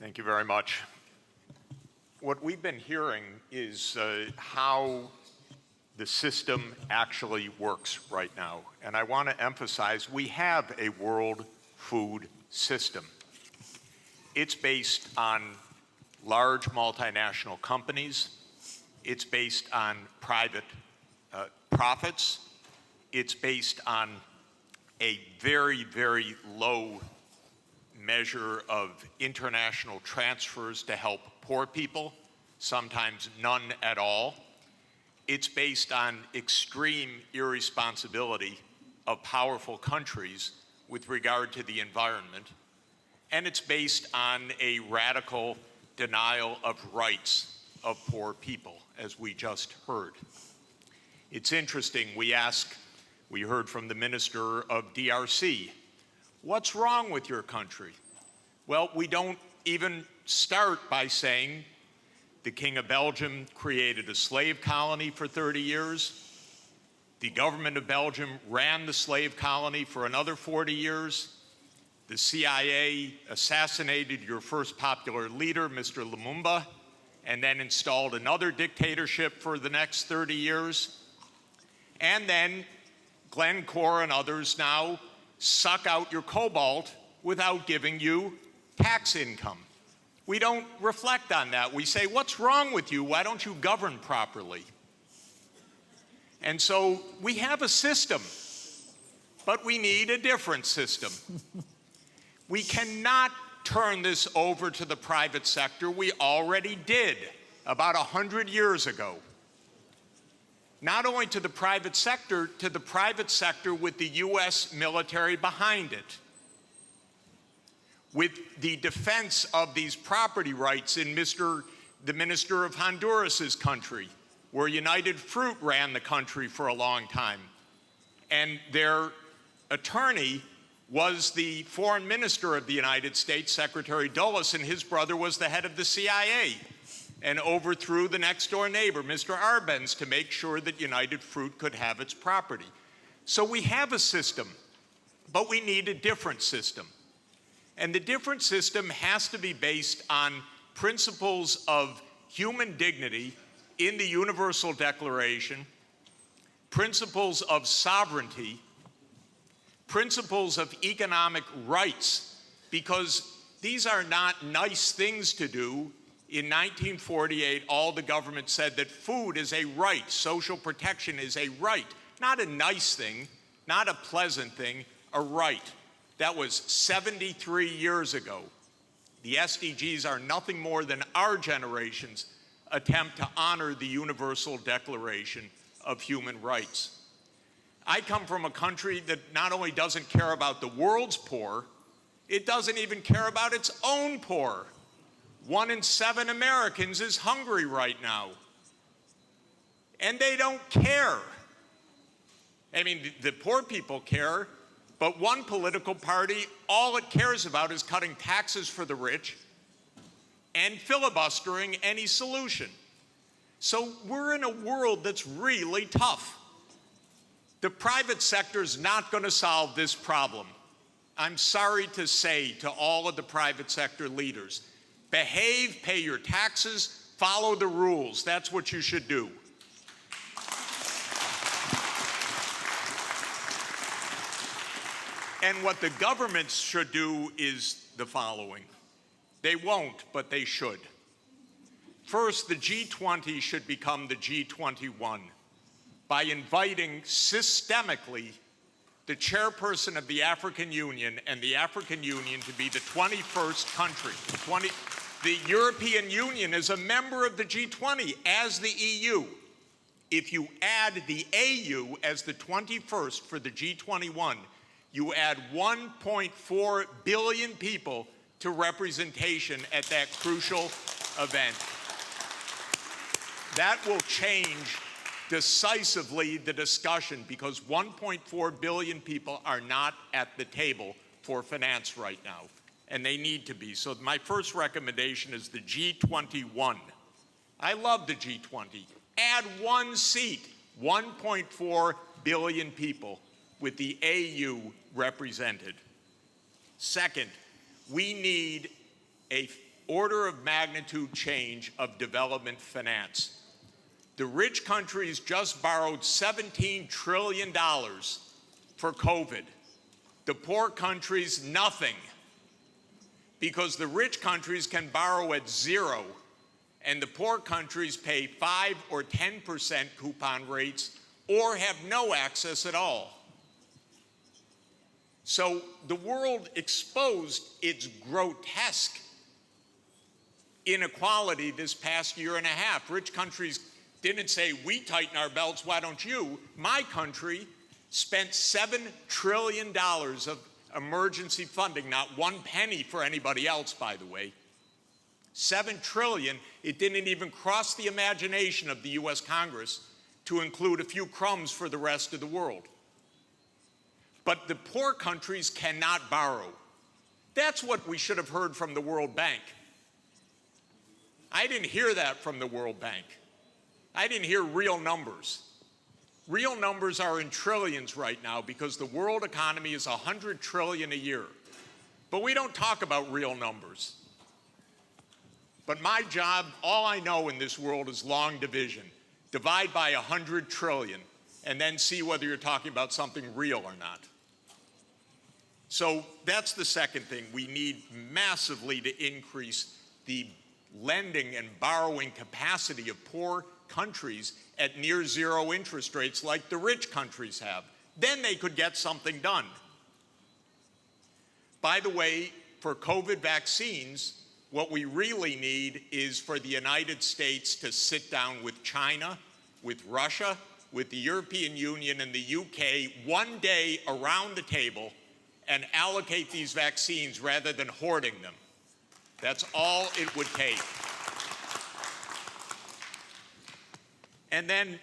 Thank you very much. What we've been hearing is how the system actually works right now. And I want to emphasize we have a world food system. It's based on large multinational companies. It's based on private profits. It's based on a very, very low measure of international transfers to help poor people, sometimes none at all. It's based on extreme irresponsibility of powerful countries with regard to the environment. And it's based on a radical denial of rights of poor people, as we just heard. It's interesting, we heard from the Minister of DRC, what's wrong with your country? Well, we don't even start by saying the King of Belgium created a slave colony for 30 years. The government of Belgium ran the slave colony for another 40 years. The CIA assassinated your first popular leader, Mr. Lumumba, and then installed another dictatorship for the next 30 years. And then Glencore and others now suck out your cobalt without giving you tax income. We don't reflect on that. We say, what's wrong with you? Why don't you govern properly? And so we have a system, but we need a different system. We cannot turn this over to the private sector. We already did about 100 years ago. Not only to the private sector with the US military behind it, with the defense of these property rights in the Minister of Honduras's country, where United Fruit ran the country for a long time. And their attorney was the foreign minister of the United States, Secretary Dulles, and his brother was the head of the CIA and overthrew the next door neighbor, Mr. Arbenz, to make sure that United Fruit could have its property. So we have a system, but we need a different system. And the different system has to be based on principles of human dignity in the Universal Declaration, principles of sovereignty, principles of economic rights, because these are not nice things to do. In 1948, all the government said that food is a right, social protection is a right, not a nice thing, not a pleasant thing, a right. That was 73 years ago. The SDGs are nothing more than our generation's attempt to honor the Universal Declaration of Human Rights. I come from a country that not only doesn't care about the world's poor, it doesn't even care about its own poor. 1 in 7 Americans is hungry right now. And they don't care. I mean, the poor people care, but one political party, all it cares about is cutting taxes for the rich and filibustering any solution. So we're in a world that's really tough. The private sector's not going to solve this problem. I'm sorry to say to all of the private sector leaders, behave, pay your taxes, follow the rules. That's what you should do. And what the governments should do is the following. They won't, but they should. First, the G20 should become the G21 by inviting systemically the chairperson of the African Union and the African Union to be the 21st country. The European Union is a member of the G20 as the EU. If you add the AU as the 21st for the G21, you add 1.4 billion people to representation at that crucial event. That will change decisively the discussion because 1.4 billion people are not at the table for finance right now, and they need to be. So my first recommendation is the G21. I love the G20. Add one seat, 1.4 billion people with the AU represented. Second, we need a order of magnitude change of development finance. The rich countries just borrowed $17 trillion for COVID. The poor countries, nothing. Because the rich countries can borrow at zero, and the poor countries pay 5 or 10% coupon rates or have no access at all. So the world exposed its grotesque inequality this past year and a half. Rich countries didn't say, we tighten our belts, why don't you? My country spent $7 trillion of emergency funding, not one penny for anybody else, by the way. $7 trillion, it didn't even cross the imagination of the US Congress to include a few crumbs for the rest of the world. But the poor countries cannot borrow. That's what we should have heard from the World Bank. I didn't hear that from the World Bank. I didn't hear real numbers. Real numbers are in trillions right now because the world economy is $100 trillion a year. But we don't talk about real numbers. But my job, all I know in this world is long division. Divide by 100 trillion and then see whether you're talking about something real or not. So that's the second thing. We need massively to increase the lending and borrowing capacity of poor countries at near zero interest rates like the rich countries have. Then they could get something done. By the way, for COVID vaccines, what we really need is for the United States to sit down with China, with Russia, with the European Union and the UK one day around the table and allocate these vaccines rather than hoarding them. That's all it would take. And then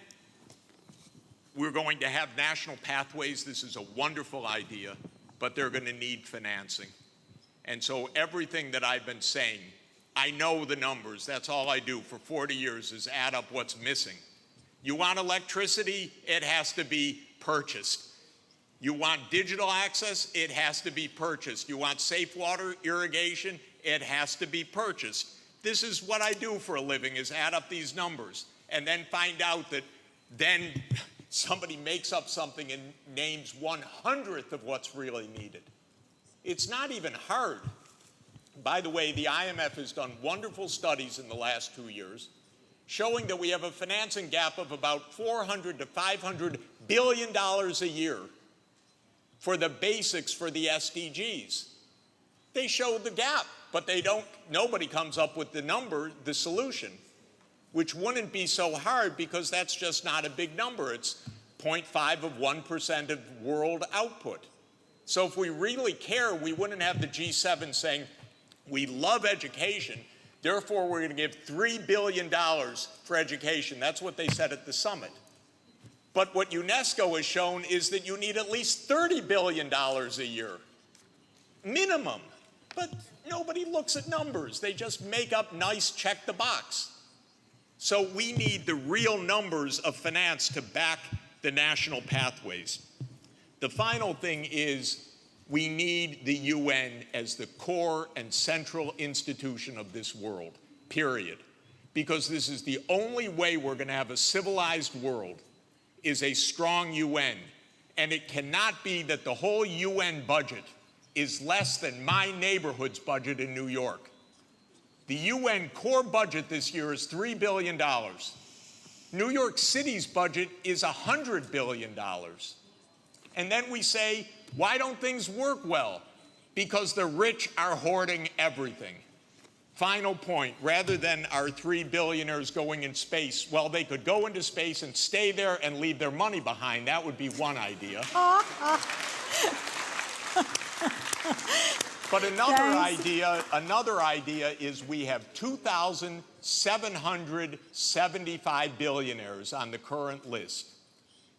we're going to have national pathways. This is a wonderful idea, but they're going to need financing. And so everything that I've been saying, I know the numbers. That's all I do for 40 years is add up what's missing. You want electricity? It has to be purchased. You want digital access? It has to be purchased. You want safe water irrigation? It has to be purchased. This is what I do for a living, is add up these numbers and then find out that then somebody makes up something and names 1/100th of what's really needed. It's not even hard. By the way, the IMF has done wonderful studies in the last 2 years showing that we have a financing gap of about $400 to $500 billion a year for the basics for the SDGs. They show the gap, but nobody comes up with the number, the solution, which wouldn't be so hard because that's just not a big number. It's 0.5 of 1% of world output. So if we really care, we wouldn't have the G7 saying, we love education, therefore we're going to give $3 billion for education. That's what they said at the summit. But what UNESCO has shown is that you need at least $30 billion a year, minimum. But nobody looks at numbers. They just make up nice check the box. So we need the real numbers of finance to back the national pathways. The final thing is we need the UN as the core and central institution of this world, period. Because this is the only way we're going to have a civilized world, is a strong UN. And it cannot be that the whole UN budget is less than my neighborhood's budget in New York. The UN core budget this year is $3 billion. New York City's budget is $100 billion. And then we say, why don't things work well? Because the rich are hoarding everything. Final point, rather than our 3 billionaires going in space, well, they could go into space and stay there and leave their money behind. That would be one idea. But another idea is we have 2,775 billionaires on the current list.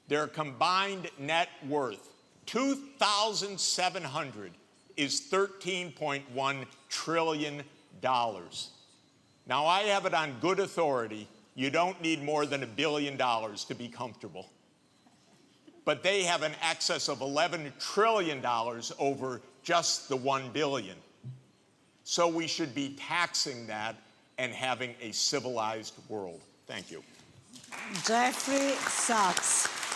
Their combined net worth, 2,700, is $13.1 trillion. Now, I have it on good authority, you don't need more than $1 billion to be comfortable. But they have an excess of $11 trillion over just the $1 billion. So we should be taxing that and having a civilized world. Thank you. Jeffrey Sachs.